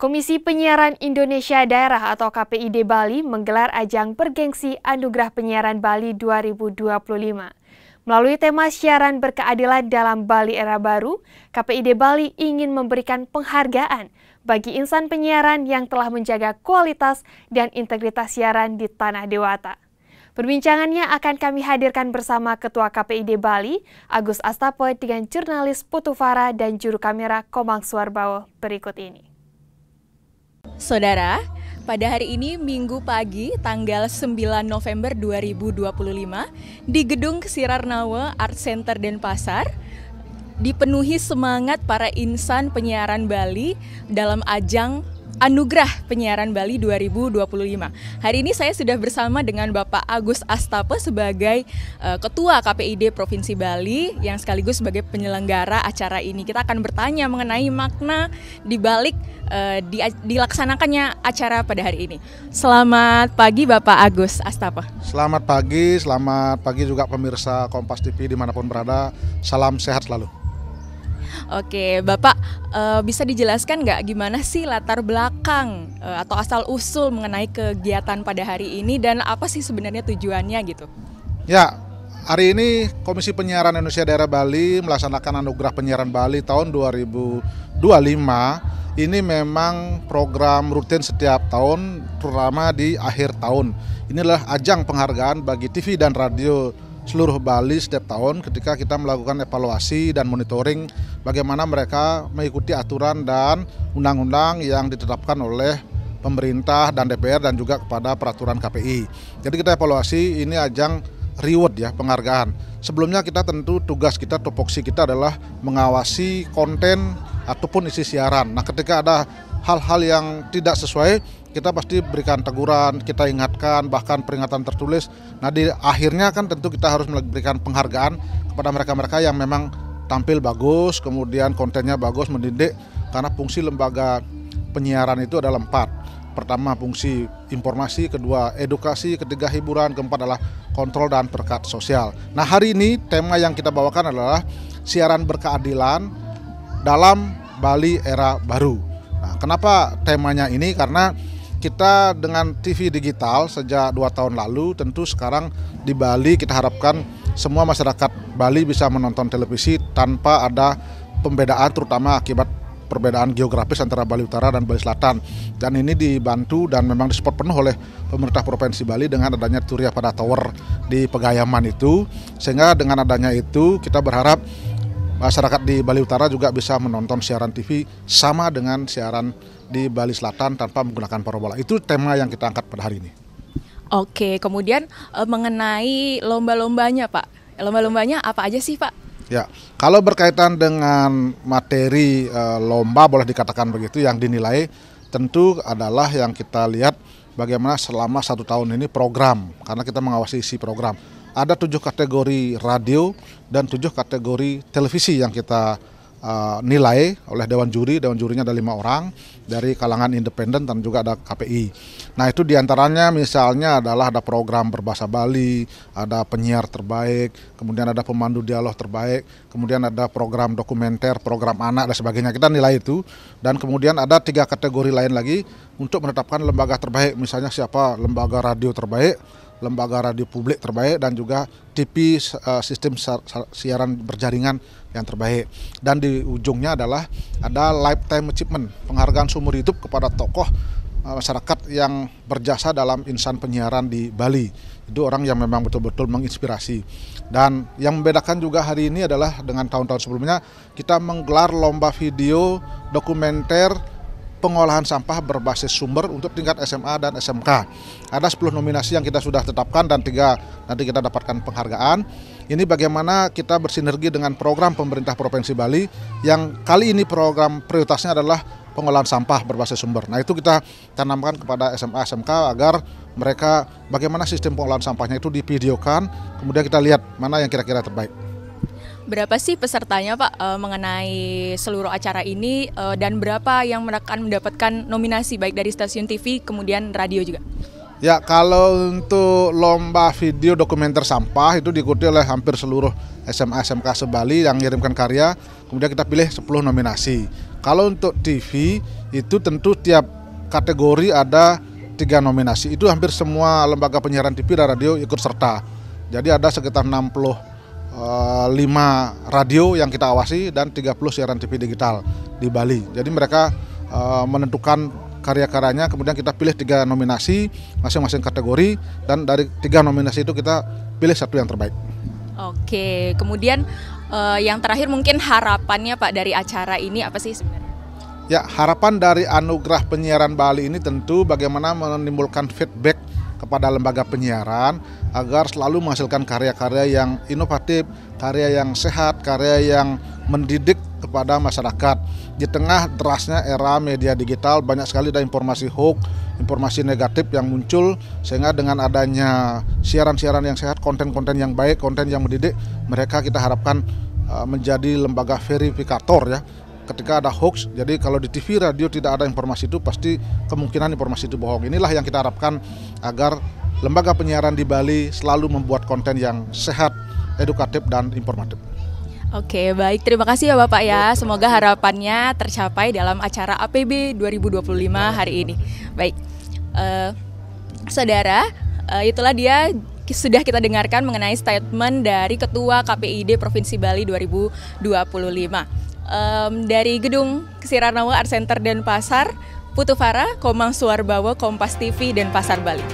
Komisi Penyiaran Indonesia Daerah atau KPID Bali menggelar ajang bergengsi Anugerah Penyiaran Bali 2025. Melalui tema siaran berkeadilan dalam Bali Era Baru, KPID Bali ingin memberikan penghargaan bagi insan penyiaran yang telah menjaga kualitas dan integritas siaran di Tanah Dewata. Perbincangannya akan kami hadirkan bersama Ketua KPID Bali, Agus Astape, dengan jurnalis Putu Farah dan juru kamera Komang Suarbawo berikut ini. Saudara, pada hari ini Minggu pagi tanggal 9 November 2025 di Gedung Sirarnawa Art Center Denpasar dipenuhi semangat para insan penyiaran Bali dalam ajang Anugerah Penyiaran Bali 2025. Hari ini saya sudah bersama dengan Bapak Agus Astape sebagai Ketua KPID Provinsi Bali yang sekaligus sebagai penyelenggara acara ini. Kita akan bertanya mengenai makna di balik dilaksanakannya acara pada hari ini. Selamat pagi Bapak Agus Astape. Selamat pagi juga pemirsa Kompas TV dimanapun berada. Salam sehat selalu. Oke, Bapak bisa dijelaskan nggak gimana sih latar belakang atau asal-usul mengenai kegiatan pada hari ini dan apa sih sebenarnya tujuannya gitu? Ya, hari ini Komisi Penyiaran Indonesia Daerah Bali melaksanakan Anugerah Penyiaran Bali tahun 2025. Ini memang program rutin setiap tahun, terutama di akhir tahun. Inilah ajang penghargaan bagi TV dan radio seluruh Bali setiap tahun ketika kita melakukan evaluasi dan monitoring bagaimana mereka mengikuti aturan dan undang-undang yang ditetapkan oleh pemerintah dan DPR dan juga kepada peraturan KPI. Jadi kita evaluasi, ini ajang reward ya, penghargaan. Sebelumnya kita tentu tugas kita, tupoksi kita adalah mengawasi konten ataupun isi siaran. Nah, ketika ada hal-hal yang tidak sesuai, kita pasti berikan teguran, kita ingatkan, bahkan peringatan tertulis. Nah, di akhirnya kan tentu kita harus memberikan penghargaan kepada mereka-mereka yang memang tampil bagus, kemudian kontennya bagus, mendidik, karena fungsi lembaga penyiaran itu adalah 4. Pertama fungsi informasi, kedua edukasi, ketiga hiburan, keempat adalah kontrol dan perekat sosial. Nah, hari ini tema yang kita bawakan adalah siaran berkeadilan dalam Bali Era Baru. Nah, kenapa temanya ini? Karena kita dengan TV digital sejak 2 tahun lalu, tentu sekarang di Bali kita harapkan semua masyarakat Bali bisa menonton televisi tanpa ada pembedaan, terutama akibat perbedaan geografis antara Bali Utara dan Bali Selatan. Dan ini dibantu dan memang disupport penuh oleh pemerintah Provinsi Bali dengan adanya Surya Pada Tower di Pegayaman itu. Sehingga dengan adanya itu kita berharap masyarakat di Bali Utara juga bisa menonton siaran TV sama dengan siaran di Bali Selatan tanpa menggunakan parabola. Itu tema yang kita angkat pada hari ini. Oke, kemudian mengenai lomba-lombanya Pak. Lomba-lombanya apa aja sih Pak? Ya, kalau berkaitan dengan materi lomba boleh dikatakan begitu, yang dinilai tentu adalah yang kita lihat bagaimana selama 1 tahun ini program, karena kita mengawasi isi program. Ada 7 kategori radio dan 7 kategori televisi yang kita nilai oleh Dewan Juri. Dewan Jurinya ada 5 orang dari kalangan independen dan juga ada KPI. Nah, itu diantaranya misalnya adalah ada program berbahasa Bali, ada penyiar terbaik, kemudian ada pemandu dialog terbaik, kemudian ada program dokumenter, program anak dan sebagainya. Kita nilai itu, dan kemudian ada 3 kategori lain lagi untuk menetapkan lembaga terbaik. Misalnya siapa lembaga radio terbaik, lembaga radio publik terbaik, dan juga TV sistem siaran berjaringan yang terbaik. Dan di ujungnya adalah ada lifetime achievement, penghargaan seumur hidup kepada tokoh masyarakat yang berjasa dalam insan penyiaran di Bali. Itu orang yang memang betul-betul menginspirasi. Dan yang membedakan juga hari ini adalah dengan tahun-tahun sebelumnya, kita menggelar lomba video dokumenter pengolahan sampah berbasis sumber untuk tingkat SMA dan SMK. Ada 10 nominasi yang kita sudah tetapkan dan 3 nanti kita dapatkan penghargaan. Ini bagaimana kita bersinergi dengan program pemerintah Provinsi Bali yang kali ini program prioritasnya adalah pengolahan sampah berbasis sumber. Nah, itu kita tanamkan kepada SMA SMK agar mereka bagaimana sistem pengolahan sampahnya itu divideokan, kemudian kita lihat mana yang kira-kira terbaik. Berapa sih pesertanya Pak mengenai seluruh acara ini dan berapa yang akan mendapatkan nominasi baik dari stasiun TV kemudian radio juga? Ya, kalau untuk lomba video dokumenter sampah itu diikuti oleh hampir seluruh SMA SMK se-Bali yang mengirimkan karya, kemudian kita pilih 10 nominasi. Kalau untuk TV itu tentu tiap kategori ada 3 nominasi. Itu hampir semua lembaga penyiaran TV dan radio ikut serta. Jadi ada sekitar 65 radio yang kita awasi dan 30 siaran TV digital di Bali. Jadi mereka menentukan karya-karyanya, kemudian kita pilih 3 nominasi masing-masing kategori, dan dari 3 nominasi itu kita pilih satu yang terbaik. Oke, kemudian yang terakhir mungkin harapannya Pak dari acara ini apa sih sebenarnya? Ya, harapan dari Anugerah Penyiaran Bali ini tentu bagaimana menimbulkan feedback kepada lembaga penyiaran agar selalu menghasilkan karya-karya yang inovatif, karya yang sehat, karya yang mendidik kepada masyarakat. Di tengah derasnya era media digital, banyak sekali ada informasi hoax, informasi negatif yang muncul, sehingga dengan adanya siaran-siaran yang sehat, konten-konten yang baik, konten yang mendidik, mereka kita harapkan menjadi lembaga verifikator ya. Ketika ada hoax, jadi kalau di TV, radio tidak ada informasi itu, pasti kemungkinan informasi itu bohong. Inilah yang kita harapkan agar lembaga penyiaran di Bali selalu membuat konten yang sehat, edukatif, dan informatif. Oke, baik. Terima kasih ya Bapak ya. Semoga harapannya tercapai dalam acara APB 2025 hari ini. Baik, saudara, itulah dia sudah kita dengarkan mengenai statement dari Ketua KPID Provinsi Bali 2025. Dari Gedung Kesirarnawa Art Center Denpasar, Putu Farah, Komang Suarbawa, Kompas TV, Denpasar, Bali.